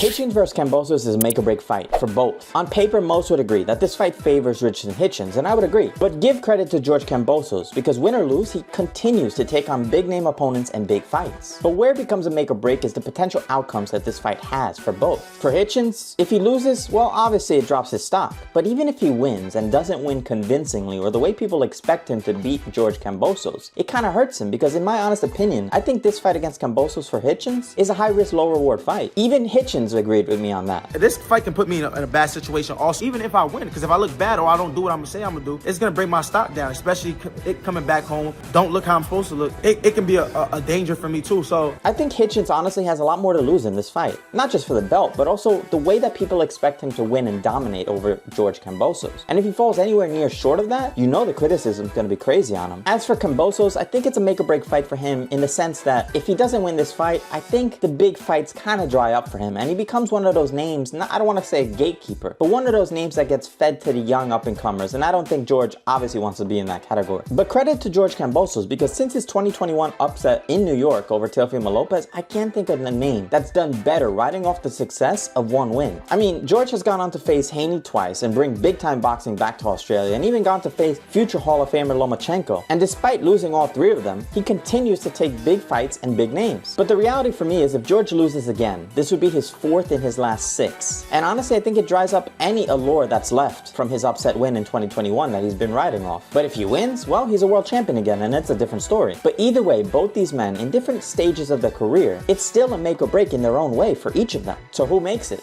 Hitchins vs. Kambosos is a make or break fight for both. On paper, most would agree that this fight favors Richardson Hitchins, and I would agree. But give credit to George Kambosos, because win or lose, he continues to take on big name opponents and big fights. But where it becomes a make or break is the potential outcomes that this fight has for both. For Hitchins, if he loses, well, obviously it drops his stock. But even if he wins and doesn't win convincingly or the way people expect him to beat George Kambosos, it kind of hurts him, because in my honest opinion, I think this fight against Kambosos for Hitchins is a high risk, low reward fight. Even Hitchins agreed with me on that. This fight can put me in a bad situation also, even if I win, because if I look bad or I don't do what I'm gonna say I'm gonna do, it's gonna bring my stock down, especially it coming back home. Don't look how I'm supposed to look. It can be a danger for me too, so. I think Hitchins honestly has a lot more to lose in this fight. Not just for the belt, but also the way that people expect him to win and dominate over George Kambosos. And if he falls anywhere near short of that, you know the criticism's gonna be crazy on him. As for Kambosos, I think it's a make or break fight for him in the sense that if he doesn't win this fight, I think the big fights kind of dry up for him and he becomes one of those names, I don't want to say a gatekeeper, but one of those names that gets fed to the young up-and-comers, and I don't think George obviously wants to be in that category. But credit to George Kambosos, because since his 2021 upset in New York over Teofimo Lopez, I can't think of a name that's done better riding off the success of one win. I mean, George has gone on to face Haney twice and bring big-time boxing back to Australia, and even gone to face future Hall of Famer Lomachenko. And despite losing all three of them, he continues to take big fights and big names. But the reality for me is if George loses again, this would be his fourth in his last 6. And honestly, I think it dries up any allure that's left from his upset win in 2021 that he's been riding off. But if he wins, well, he's a world champion again, and it's a different story. But either way, both these men, in different stages of their career, it's still a make or break in their own way for each of them. So who makes it?